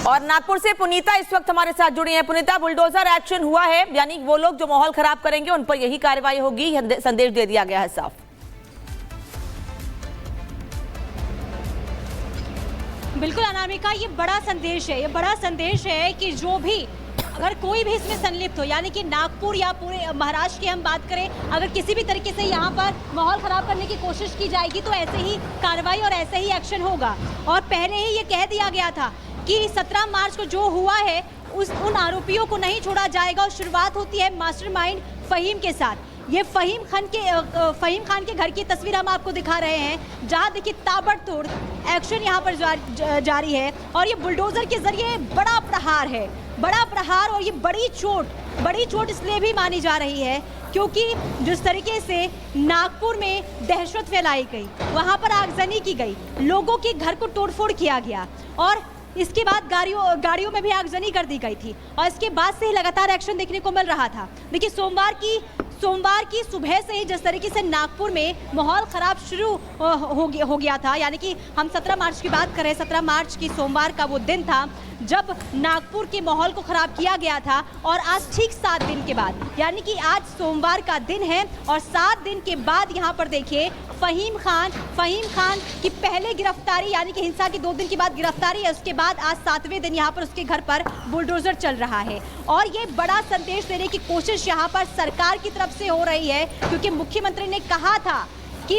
और नागपुर से पुनीता इस वक्त हमारे साथ जुड़ी हैं। पुनीता, बुलडोजर एक्शन हुआ है, यानी वो लोग जो माहौल खराब करेंगे उन पर यही कार्रवाई होगी, संदेश दे दिया गया है साफ। बिल्कुल अनामिका, ये बड़ा संदेश है, ये बड़ा संदेश है कि जो भी अगर कोई भी इसमें संलिप्त हो, यानी कि नागपुर या पूरे महाराष्ट्र की हम बात करें, अगर किसी भी तरीके से यहाँ पर माहौल खराब करने की कोशिश की जाएगी तो ऐसे ही कार्रवाई और ऐसे ही एक्शन होगा। और पहले ही ये कह दिया गया था कि 17 मार्च को जो हुआ है उन आरोपियों को नहीं छोड़ा जाएगा। और शुरुआत होती है मास्टरमाइंड फहीम के साथ। ये फहीम खान के घर की तस्वीर हम आपको दिखा रहे हैं, जहां देखिए ताबड़तोड़ एक्शन यहां पर जारी है। और ये बुलडोजर के जरिए बड़ा प्रहार है, बड़ा प्रहार। और ये बड़ी चोट इसलिए भी मानी जा रही है क्योंकि जिस तरीके से नागपुर में दहशत फैलाई गई, वहां पर आगजनी की गई, लोगों के घर को तोड़फोड़ किया गया और इसके बाद गाड़ियों में भी आगजनी कर दी गई थी। और इसके बाद से ही लगातार एक्शन देखने को मिल रहा था। देखिए सोमवार की सुबह से ही जिस तरीके से नागपुर में माहौल खराब शुरू हो गया था, यानी कि हम 17 मार्च की बात करें, 17 मार्च की सोमवार का वो दिन था जब नागपुर के माहौल को खराब किया गया था। और आज ठीक 7 दिन के बाद, यानी कि आज सोमवार का दिन है और 7 दिन के बाद यहाँ पर देखिए फहीम खान की पहले गिरफ्तारी, यानी कि हिंसा की 2 दिन के बाद गिरफ्तारी है। उसके बाद आज 7वें दिन यहाँ पर उसके घर पर बुलडोजर चल रहा है। और ये बड़ा संदेश देने की कोशिश यहाँ पर सरकार की तरफ से हो रही है, क्योंकि मुख्यमंत्री ने कहा था कि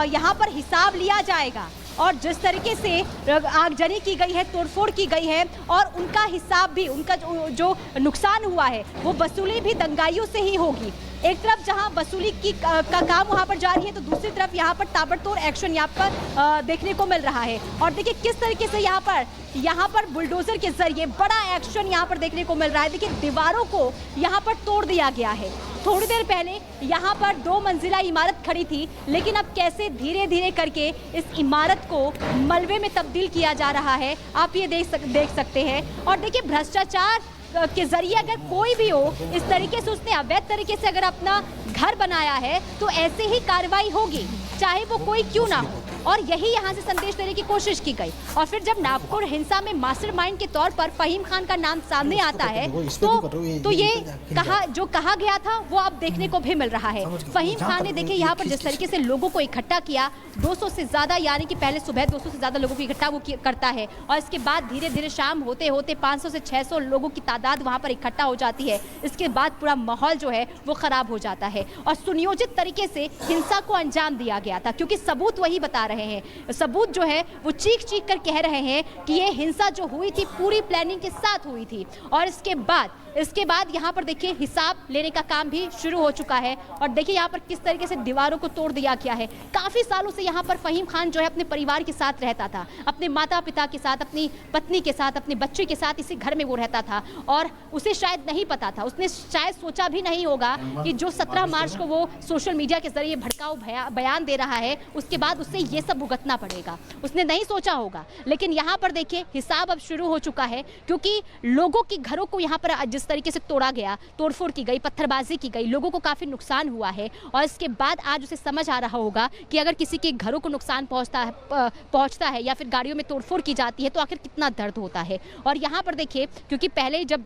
यहाँ पर हिसाब लिया जाएगा और जिस तरीके से आगजनी की गई है, तोड़फोड़ की गई है और उनका हिसाब भी, उनका जो नुकसान हुआ है वो वसूली भी दंगाइयों से ही होगी। एक तरफ जहां वसूली का काम वहां पर जारी है तो दूसरी तरफ यहां पर ताबड़तोड़ एक्शन यहां पर देखने को मिल रहा है। और देखिए किस तरीके से यहां पर बुलडोजर के जरिए बड़ा एक्शन यहां पर देखने को मिल रहा है। देखिए दीवारों को यहां पर तोड़ दिया गया है। थोड़ी देर पहले यहां पर 2 मंजिला इमारत खड़ी थी, लेकिन अब कैसे धीरे धीरे करके इस इमारत को मलबे में तब्दील किया जा रहा है, आप ये देख सकते हैं। और देखिए भ्रष्टाचार के जरिए अगर कोई भी हो, इस तरीके से उसने अवैध तरीके से अगर अपना घर बनाया है तो ऐसे ही कार्रवाई होगी, चाहे वो कोई क्यों ना हो। और यही यहाँ से संदेश देने की कोशिश की गई। और फिर जब नागपुर हिंसा में मास्टरमाइंड के तौर पर फहीम खान का नाम सामने आता है तो ये कहा गया था वो अब देखने को भी मिल रहा है। फहीम खान ने देखिए यहाँ पर जिस तरीके से लोगों को इकट्ठा किया, 200 से ज्यादा, यानी कि पहले सुबह 200 से ज्यादा लोगों को इकट्ठा वो करता है और इसके बाद धीरे धीरे शाम होते होते 500 से 600 लोगों की तादाद वहाँ पर इकट्ठा हो जाती है। इसके बाद पूरा माहौल जो है वो खराब हो जाता है और सुनियोजित तरीके से हिंसा को अंजाम दिया गया था, क्योंकि सबूत वही बता रहे हैं। सबूत जो है वो चीख कर कह रहे हैं कि ये हिंसा जो हुई थी पूरी प्लानिंग के साथ हुई थी। और इसके बाद यहाँ पर देखिए हिसाब लेने का काम भी शुरू हो चुका है। और देखिए यहाँ पर किस तरीके से दीवारों को तोड़ दिया गया है। काफी सालों से यहाँ पर फहीम खान जो है अपने परिवार के साथ रहता था, अपने माता पिता के साथ, अपनी पत्नी के साथ, अपने बच्चे के साथ इसी घर में वो रहता था। और उसे शायद नहीं पता था, उसने शायद सोचा भी नहीं होगा कि जो 17 मार्च को वो सोशल मीडिया के जरिए भड़काऊ बयान दे रहा है उसके बाद उससे ये सब भुगतना पड़ेगा। उसने नहीं सोचा होगा। लेकिन यहाँ पर देखिए हिसाब अब शुरू हो चुका है, क्योंकि लोगों के घरों को यहाँ पर जिस तरीके से तोड़ा गया, तोड़फोड़ की गई, पत्थरबाजी की गई, लोगों को काफी नुकसान हुआ है। और इसके बाद आज उसे समझ आ रहा होगा कि अगर किसी के घरों को नुकसान पहुंचता है या फिर गाड़ियों में तोड़फोड़ की जाती है तो आखिर कितना दर्द होता है। और यहाँ पर देखिए, क्योंकि पहले जब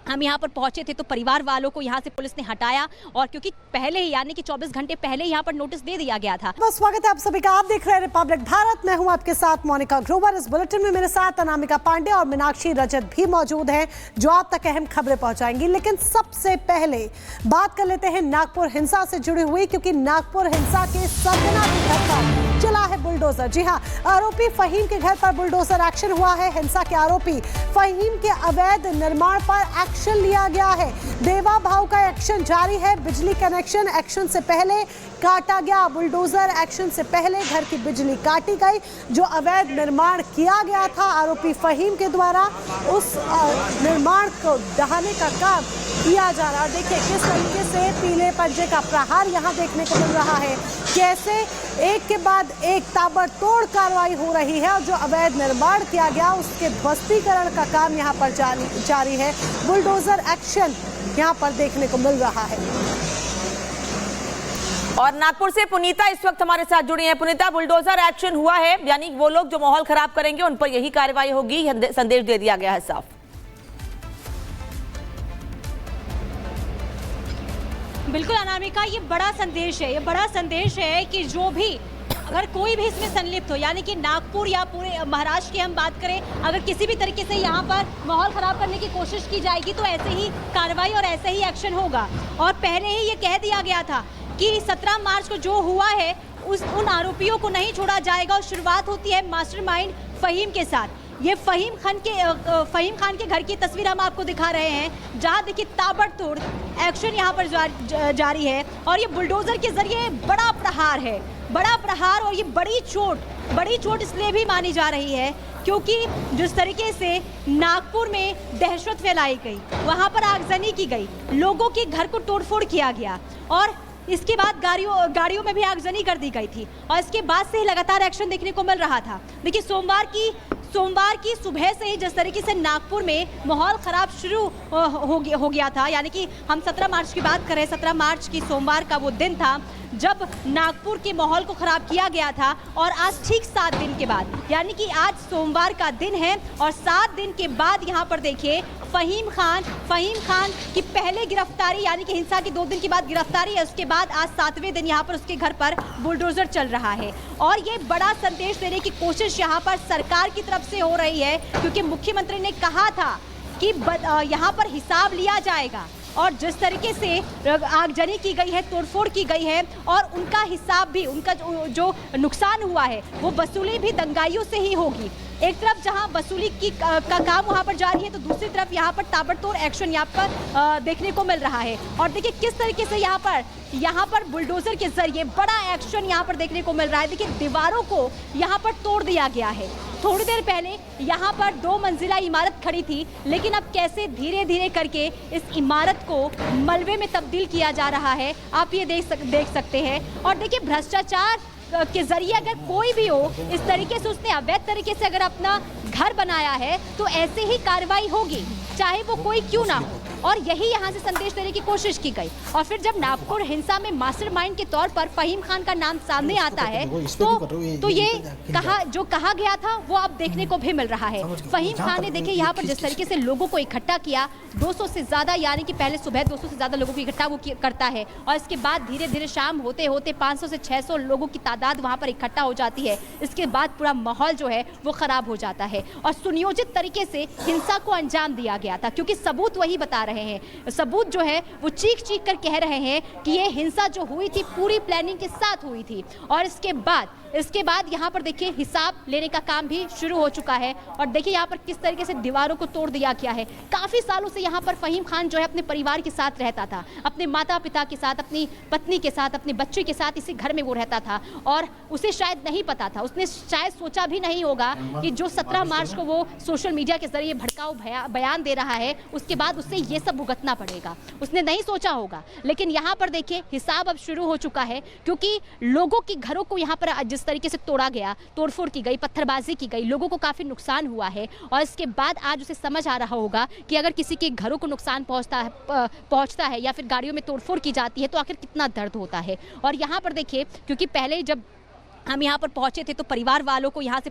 हम यहाँ पर पहुंचे थे तो परिवार वालों को यहाँ से पुलिस ने हटाया, और क्योंकि पहले ही, यानी कि 24 घंटे पहले यहाँ पर नोटिस दे दिया गया था। बस स्वागत है आप सभी का, आप देख रहे हैं रिपब्लिक भारत। मैं हूँ आपके साथ मोनिका ग्रोवर। इस बुलेटिन में मेरे साथ अनामिका पांडे और मीनाक्षी रजत भी मौजूद हैं, जो आप तक अहम खबरें पहुंचाएंगी। लेकिन सबसे पहले बात कर लेते हैं नागपुर हिंसा से जुड़ी हुई, क्योंकि नागपुर हिंसा के सरगना के घर पर चला है बुलडोजर। जी हाँ, आरोपी फहीम के घर पर बुलडोजर एक्शन हुआ है। हिंसा के आरोपी फहीम के अवैध निर्माण पर एक्शन लिया गया है। देवा भाव का एक्शन जारी है। बिजली कनेक्शन एक्शन से पहले काटा गया। बुलडोजर एक्शन से पहले घर की बिजली काटी गई। जो अवैध निर्माण किया गया था आरोपी फहीम के द्वारा, उस निर्माण को ढहाने का काम किया जा रहा है। देखिए किस तरीके से पीले पंजे का प्रहार यहाँ देखने को मिल रहा है, कैसे एक के बाद एक ताबड़तोड़ कार्रवाई हो रही है। और जो अवैध निर्माण किया गया उसके ध्वस्तीकरण का काम यहाँ पर जारी है। बुलडोजर एक्शन यहाँ पर देखने को मिल रहा है। और नागपुर से पुनीता इस वक्त हमारे साथ जुड़ी हैं। पुनीता, बुलडोजर एक्शन हुआ है, यानी वो लोग जो माहौल खराब करेंगे उन पर यही कार्रवाई होगी, संदेश दे दिया गया है साफ। बिल्कुल अनामिका, ये बड़ा संदेश है, ये बड़ा संदेश है कि जो भी अगर कोई भी इसमें संलिप्त हो, यानी कि नागपुर या पूरे महाराष्ट्र की हम बात करें, अगर किसी भी तरीके से यहाँ पर माहौल खराब करने की कोशिश की जाएगी तो ऐसे ही कार्रवाई और ऐसे ही एक्शन होगा। और पहले ही ये कह दिया गया था कि 17 मार्च को जो हुआ है उन आरोपियों को नहीं छोड़ा जाएगा। और शुरुआत होती है मास्टरमाइंड फहीम के साथ। ये फहीम खान के घर की तस्वीर हम आपको दिखा रहे हैं, जहां देखिए ताबड़तोड़ एक्शन यहां पर जारी है। और ये बुलडोजर के जरिए बड़ा प्रहार है, बड़ा प्रहार। और ये बड़ी चोट इसलिए भी मानी जा रही है क्योंकि जिस तरीके से नागपुर में दहशत फैलाई गई, वहां पर आगजनी की गई, लोगों के घर को तोड़फोड़ किया गया और इसके बाद गाड़ियों में भी आगजनी कर दी गई थी। और इसके बाद से ही लगातार एक्शन देखने को मिल रहा था। देखिए सोमवार की सुबह से ही जिस तरीके से नागपुर में माहौल खराब शुरू हो गया था, यानी कि हम 17 मार्च की बात करें, 17 मार्च की सोमवार का वो दिन था जब नागपुर के माहौल को खराब किया गया था। और आज ठीक 7 दिन के बाद, यानी कि आज सोमवार का दिन है और 7 दिन के बाद यहाँ पर देखिए फहीम खान की पहले गिरफ्तारी, यानी कि हिंसा की 2 दिन के बाद गिरफ्तारी है। उसके बाद आज 7वें दिन यहाँ पर उसके घर पर बुलडोजर चल रहा है। और ये बड़ा संदेश देने की कोशिश यहाँ पर सरकार की तरफ से हो रही है, क्योंकि मुख्यमंत्री ने कहा था कि यहाँ पर हिसाब लिया जाएगा और जिस तरीके से आगजनी की गई है, तोड़फोड़ की गई है और उनका हिसाब भी, उनका जो नुकसान हुआ है वो वसूली भी दंगाइयों से ही होगी। एक तरफ जहां वसूली का काम वहां पर जारी है तो दूसरी तरफ यहां पर ताबड़तोड़ एक्शन यहां पर देखने को मिल रहा है। और देखिए किस तरीके से यहां पर बुलडोजर के जरिए बड़ा एक्शन यहां पर देखने को मिल रहा है। देखिए दीवारों को यहां पर तोड़ दिया गया है। थोड़ी देर पहले यहाँ पर 2 मंजिला इमारत खड़ी थी, लेकिन अब कैसे धीरे धीरे करके इस इमारत को मलबे में तब्दील किया जा रहा है, आप ये देख सकते हैं। और देखिए भ्रष्टाचार के जरिए अगर कोई भी हो, इस तरीके से उसने अवैध तरीके से अगर अपना घर बनाया है तो ऐसे ही कार्रवाई होगी, चाहे वो कोई क्यों ना हो। और यही यहाँ से संदेश देने की कोशिश की गई। और फिर जब नागपुर हिंसा में मास्टरमाइंड के तौर पर फहीम खान का नाम सामने आता है तो ये कहा गया था वो अब देखने को भी मिल रहा है। फहीम खान ने देखिए यहाँ पर जिस तरीके से लोगों को इकट्ठा किया, 200 से ज्यादा, यानी कि पहले सुबह 200 से ज्यादा लोगों को इकट्ठा वो करता है और इसके बाद धीरे धीरे शाम होते होते 500 से 600 लोगों की तादाद वहाँ पर इकट्ठा हो जाती है। इसके बाद पूरा माहौल जो है वो खराब हो जाता है और सुनियोजित तरीके से हिंसा को अंजाम दिया गया था, क्योंकि सबूत वही बता रहे हैं। सबूत जो है वो चीख कर कह रहे हैं कि ये हिंसा जो हुई थी पूरी प्लानिंग के साथ हुई थी। और इसके बाद यहाँ पर देखिए हिसाब लेने का काम भी शुरू हो चुका है। और देखिए यहाँ पर किस तरीके से दीवारों को तोड़ दिया गया है। काफी सालों से यहाँ पर फहीम खान जो है अपने परिवार के साथ रहता था, अपने माता पिता के साथ, अपनी पत्नी के साथ, अपने बच्चे के साथ इसी घर में वो रहता था। और उसे शायद नहीं पता था, उसने शायद सोचा भी नहीं होगा कि जो 17 मार्च को वो सोशल मीडिया के जरिए भड़काऊ बयान दे रहा है, उसके बाद उससे ये सब भुगतना पड़ेगा। उसने नहीं सोचा होगा। लेकिन यहाँ पर देखिए हिसाब अब शुरू हो चुका है, क्योंकि लोगों के घरों को यहाँ पर जिस तरीके से तोड़ा गया, तोड़फोड़ की गई, पत्थरबाजी की गई, लोगों को काफी नुकसान हुआ है। और इसके बाद आज उसे समझ आ रहा होगा कि अगर किसी के घरों को नुकसान पहुंचता है या फिर गाड़ियों में तोड़फोड़ की जाती है तो आखिर कितना दर्द होता है। और यहाँ पर देखिए, क्योंकि पहले जब हम यहाँ पर पहुंचे थे तो परिवार वालों को यहाँ से